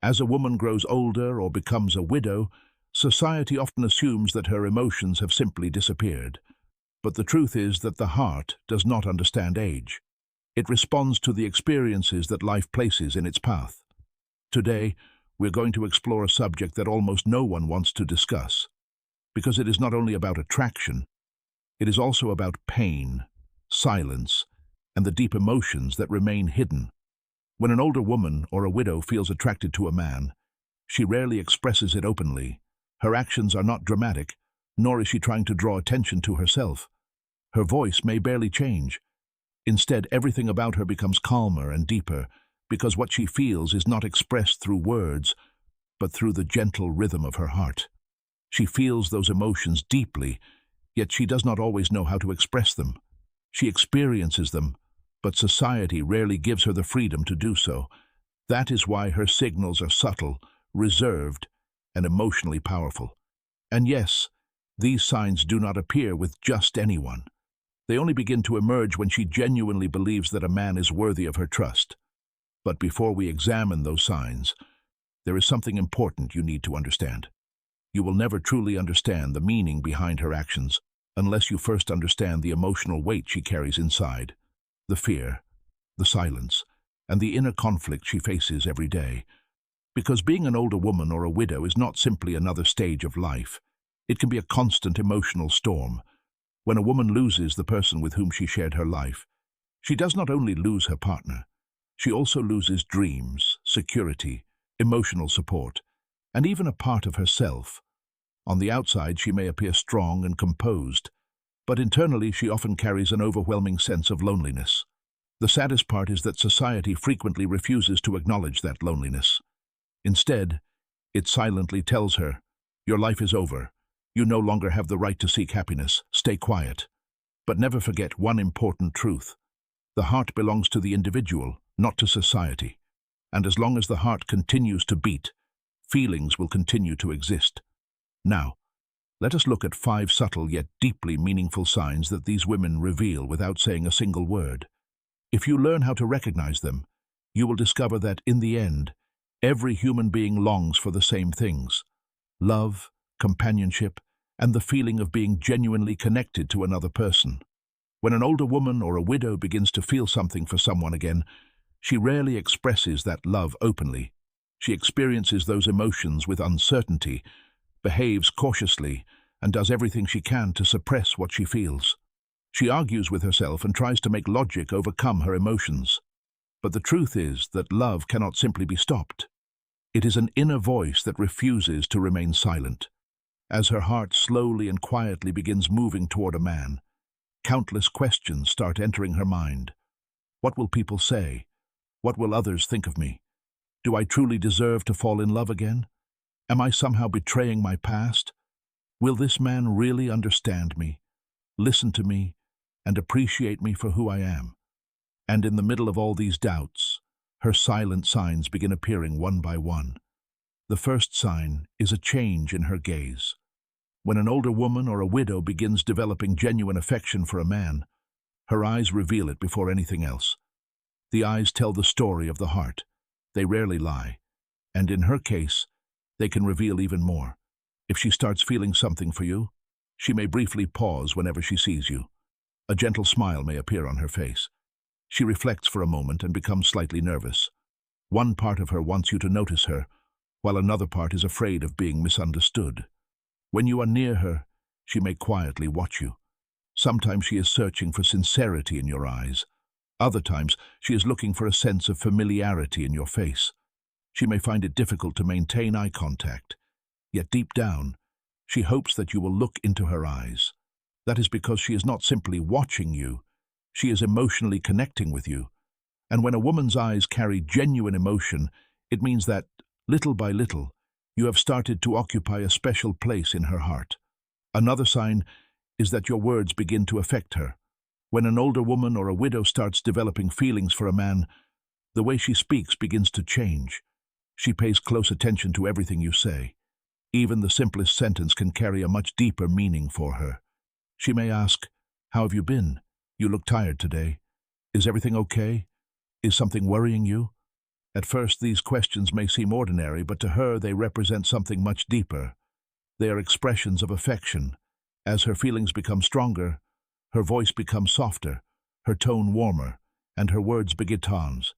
As a woman grows older or becomes a widow, society often assumes that her emotions have simply disappeared. But the truth is that the heart does not understand age. It responds to the experiences that life places in its path. Today, we're going to explore a subject that almost no one wants to discuss, because it is not only about attraction, it is also about pain, silence, and the deep emotions that remain hidden. When an older woman or a widow feels attracted to a man, she rarely expresses it openly. Her actions are not dramatic, nor is she trying to draw attention to herself. Her voice may barely change. Instead, everything about her becomes calmer and deeper, because what she feels is not expressed through words, but through the gentle rhythm of her heart. She feels those emotions deeply, yet she does not always know how to express them. She experiences them, but society rarely gives her the freedom to do so. That is why her signals are subtle, reserved, and emotionally powerful. And yes, these signs do not appear with just anyone. They only begin to emerge when she genuinely believes that a man is worthy of her trust. But before we examine those signs, there is something important you need to understand. You will never truly understand the meaning behind her actions unless you first understand the emotional weight she carries inside, the fear, the silence, and the inner conflict she faces every day. Because being an older woman or a widow is not simply another stage of life. It can be a constant emotional storm. When a woman loses the person with whom she shared her life, she does not only lose her partner, she also loses dreams, security, emotional support, and even a part of herself. On the outside, she may appear strong and composed, but internally she often carries an overwhelming sense of loneliness. The saddest part is that society frequently refuses to acknowledge that loneliness. Instead, it silently tells her, "Your life is over. You no longer have the right to seek happiness. Stay quiet." But never forget one important truth. The heart belongs to the individual, not to society. And as long as the heart continues to beat, feelings will continue to exist. Now, let us look at 5 subtle yet deeply meaningful signs that these women reveal without saying a single word. If you learn how to recognize them, you will discover that, in the end, every human being longs for the same things: love, companionship, and the feeling of being genuinely connected to another person. When an older woman or a widow begins to feel something for someone again, she rarely expresses that love openly. She experiences those emotions with uncertainty, behaves cautiously, and does everything she can to suppress what she feels. She argues with herself and tries to make logic overcome her emotions. But the truth is that love cannot simply be stopped. It is an inner voice that refuses to remain silent. As her heart slowly and quietly begins moving toward a man, countless questions start entering her mind. What will people say? What will others think of me? Do I truly deserve to fall in love again? Am I somehow betraying my past? Will this man really understand me, listen to me, and appreciate me for who I am? And in the middle of all these doubts, her silent signs begin appearing one by one. The first sign is a change in her gaze. When an older woman or a widow begins developing genuine affection for a man, her eyes reveal it before anything else. The eyes tell the story of the heart. They rarely lie. And in her case, they can reveal even more. If she starts feeling something for you, she may briefly pause whenever she sees you. A gentle smile may appear on her face. She reflects for a moment and becomes slightly nervous. One part of her wants you to notice her, while another part is afraid of being misunderstood. When you are near her, she may quietly watch you. Sometimes she is searching for sincerity in your eyes. Other times, she is looking for a sense of familiarity in your face. She may find it difficult to maintain eye contact, yet deep down, she hopes that you will look into her eyes. That is because she is not simply watching you, she is emotionally connecting with you. And when a woman's eyes carry genuine emotion, it means that, little by little, you have started to occupy a special place in her heart. Another sign is that your words begin to affect her. When an older woman or a widow starts developing feelings for a man, the way she speaks begins to change. She pays close attention to everything you say. Even the simplest sentence can carry a much deeper meaning for her. She may ask, "How have you been? You look tired today. Is everything okay? Is something worrying you?" At first, these questions may seem ordinary, but to her they represent something much deeper. They are expressions of affection. As her feelings become stronger, her voice becomes softer, her tone warmer, and her words begitans.